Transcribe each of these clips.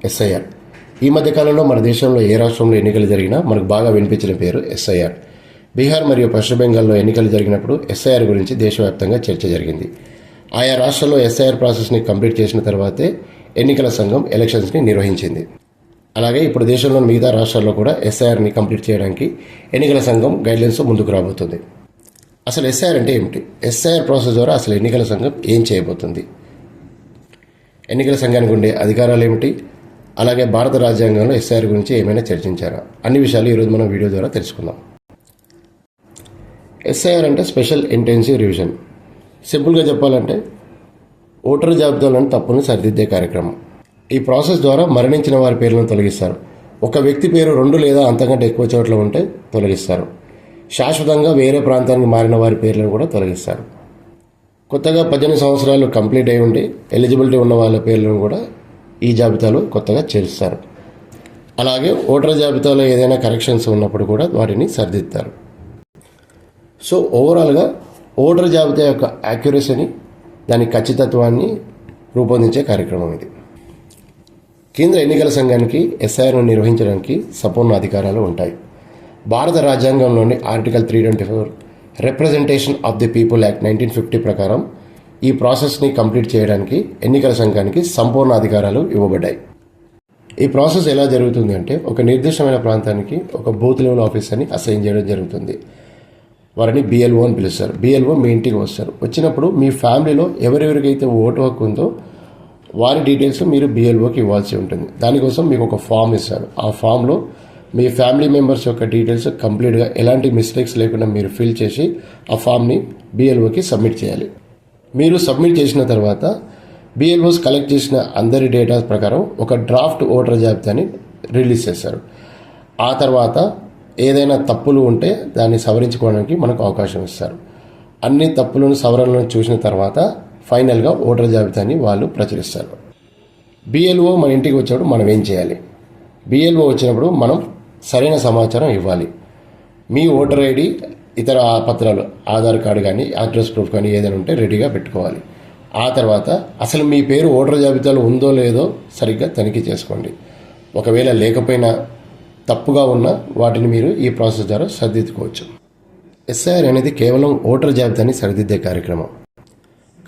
SIR. ఈ మధ్యకాలంలో మన దేశంలో ఏ రాష్ట్రంలో ఎన్నికలు జరిగినా మనకు బాగా వినిపించిన పేరు ఎస్ఐఆర్. బీహార్ మరియు పశ్చిమ బెంగాల్లో ఎన్నికలు జరిగినప్పుడు ఎస్ఐఆర్ గురించి దేశవ్యాప్తంగా చర్చ జరిగింది. ఆయా రాష్ట్రాల్లో ఎస్ఐఆర్ ప్రాసెస్ని కంప్లీట్ చేసిన తర్వాతే ఎన్నికల సంఘం ఎలక్షన్స్ని నిర్వహించింది. అలాగే ఇప్పుడు దేశంలోని మిగతా రాష్ట్రాల్లో కూడా ఎస్ఐఆర్ని కంప్లీట్ చేయడానికి ఎన్నికల సంఘం గైడ్లైన్స్ ముందుకు రాబోతుంది. అసలు ఎస్ఐఆర్ అంటే ఏమిటి? ఎస్ఐఆర్ ప్రాసెస్ ద్వారా అసలు ఎన్నికల సంఘం ఏం చేయబోతుంది? ఎన్నికల సంఘానికి ఉండే అధికారాలు ఏమిటి? అలాగే భారత రాజ్యాంగంలో ఎస్ఐఆర్ గురించి ఏమైనా చర్చించారా? అన్ని విషయాలు ఈరోజు మనం వీడియో ద్వారా తెలుసుకుందాం. ఎస్ఐఆర్ అంటే స్పెషల్ ఇంటెన్సివ్ రివిజన్. సింపుల్గా చెప్పాలంటే ఓటరు జాబితాలోని తప్పును సరిదిద్దే కార్యక్రమం. ఈ ప్రాసెస్ ద్వారా మరణించిన వారి పేర్లను తొలగిస్తారు. ఒక వ్యక్తి పేరు 2 లేదా అంతకంటే ఎక్కువ చోట్ల ఉంటే తొలగిస్తారు. శాశ్వతంగా వేరే ప్రాంతానికి మారిన వారి పేర్లను కూడా తొలగిస్తారు. కొత్తగా 18 సంవత్సరాలు కంప్లీట్ అయి ఉండి ఎలిజిబిలిటీ ఉన్న వాళ్ళ పేర్లను కూడా ఈ జాబితాలో కొత్తగా చేరుస్తారు. అలాగే ఓటర్ జాబితాలో ఏదైనా కరెక్షన్స్ ఉన్నప్పుడు కూడా వాటిని సరిదిద్దారు. సో ఓవరాల్గా ఓటర్ జాబితా యొక్క యాక్యురసీని, దాని ఖచ్చితత్వాన్ని రూపొందించే కార్యక్రమం ఇది. కేంద్ర ఎన్నికల సంఘానికి ఎస్ఐఆర్ను నిర్వహించడానికి సంపూర్ణ అధికారాలు ఉంటాయి. భారత రాజ్యాంగంలోని article 324 representation of the people act 1950 ప్రకారం ఈ ప్రాసెస్ని కంప్లీట్ చేయడానికి ఎన్నికల సంఘానికి సంపూర్ణ అధికారాలు ఇవ్వబడ్డాయి. ఈ ప్రాసెస్ ఎలా జరుగుతుంది అంటే, ఒక నిర్దిష్టమైన ప్రాంతానికి ఒక బూత్ లెవెల్ ఆఫీసర్ని అసైన్ చేయడం జరుగుతుంది. వారిని బిఎల్ఓ అని పిలుస్తారు. బిఎల్ఓ మీ ఇంటికి వస్తారు. వచ్చినప్పుడు మీ ఫ్యామిలీలో ఎవరెవరికైతే ఓటు హక్కు ఉందో వారి డీటెయిల్స్ మీరు బిఎల్ఓకి ఇవ్వాల్సి ఉంటుంది. దానికోసం మీకు ఒక ఫామ్ ఇస్తారు. ఆ ఫామ్లో మీ ఫ్యామిలీ మెంబర్స్ యొక్క డీటెయిల్స్ కంప్లీట్గా ఎలాంటి మిస్టేక్స్ లేకుండా మీరు ఫిల్ చేసి ఆ ఫామ్ని బిఎల్ఓకి సబ్మిట్ చేయాలి. మీరు సబ్మిట్ చేసిన తర్వాత బిఎల్ఓస్ కలెక్ట్ చేసిన అందరి డేటా ప్రకారం ఒక డ్రాఫ్ట్ ఓటర్ జాబితాని రిలీజ్ చేస్తారు. ఆ తర్వాత ఏదైనా తప్పులు ఉంటే దాన్ని సవరించుకోవడానికి మనకు అవకాశం ఇస్తారు. అన్ని తప్పులను సవరణలను చూసిన తర్వాత ఫైనల్గా ఓటర్ జాబితాని వాళ్ళు ప్రచురిస్తారు. బిఎల్ఓ మన ఇంటికి వచ్చినప్పుడు మనం ఏం చేయాలి? బిఎల్ఓ వచ్చినప్పుడు మనం సరైన సమాచారం ఇవ్వాలి. మీ ఓటర్ ఐడి, ఇతర పత్రాలు, ఆధార్ కార్డు కానీ అడ్రస్ ప్రూఫ్ కానీ ఏదైనా ఉంటే రెడీగా పెట్టుకోవాలి. ఆ తర్వాత అసలు మీ పేరు ఓటర్ జాబితాలో ఉందో లేదో సరిగ్గా తనిఖీ చేసుకోండి. ఒకవేళ లేకపోయినా తప్పుగా ఉన్న వాటిని మీరు ఈ ప్రాసెస్ ద్వారా సరిదిద్దుకోవచ్చు. ఎస్ఐఆర్ అనేది కేవలం ఓటర్ జాబితాని సరిదిద్దే కార్యక్రమం.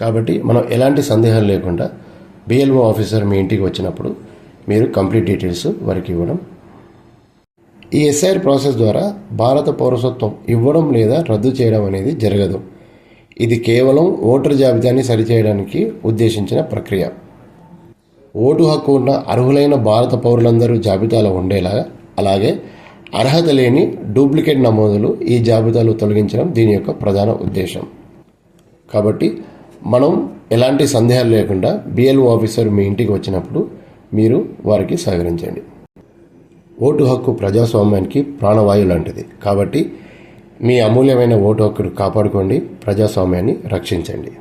కాబట్టి మనం ఎలాంటి సందేహాలు లేకుండా బిఎల్ఓ ఆఫీసర్ మీ ఇంటికి వచ్చినప్పుడు మీరు కంప్లీట్ డీటెయిల్స్ వారికి ఇవ్వడం. ఈ ఎస్ఐఆర్ ప్రాసెస్ ద్వారా భారత పౌరసత్వం ఇవ్వడం లేదా రద్దు చేయడం అనేది జరగదు. ఇది కేవలం ఓటర్ జాబితాని సరిచేయడానికి ఉద్దేశించిన ప్రక్రియ. ఓటు హక్కు ఉన్న అర్హులైన భారత పౌరులందరూ జాబితాలో ఉండేలా, అలాగే అర్హత లేని డూప్లికేట్ నమోదులు ఈ జాబితాలు తొలగించడం దీని యొక్క ప్రధాన ఉద్దేశం. కాబట్టి మనం ఎలాంటి సందేహాలు లేకుండా బిఎల్ఓ ఆఫీసర్ మీ ఇంటికి వచ్చినప్పుడు మీరు వారికి సహకరించండి. ఓటు హక్కు ప్రజాస్వామ్యానికి ప్రాణవాయు లాంటిది. కాబట్టి మీ అమూల్యమైన ఓటు హక్కును కాపాడుకోండి, ప్రజాస్వామ్యాన్ని రక్షించండి.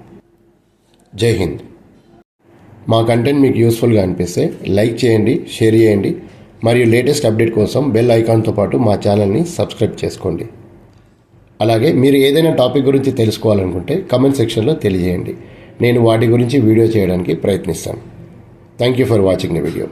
జై హింద్. మా కంటెంట్ మీకు యూస్ఫుల్గా అనిపిస్తే లైక్ చేయండి, షేర్ చేయండి, మరియు లేటెస్ట్ అప్డేట్ కోసం బెల్ ఐకాన్తో పాటు మా ఛానల్ని సబ్స్క్రైబ్ చేసుకోండి. అలాగే మీరు ఏదైనా టాపిక్ గురించి తెలుసుకోవాలనుకుంటే కమెంట్ సెక్షన్లో తెలియజేయండి. నేను వాటి గురించి వీడియో చేయడానికి ప్రయత్నిస్తాను. Thank you for watching the video.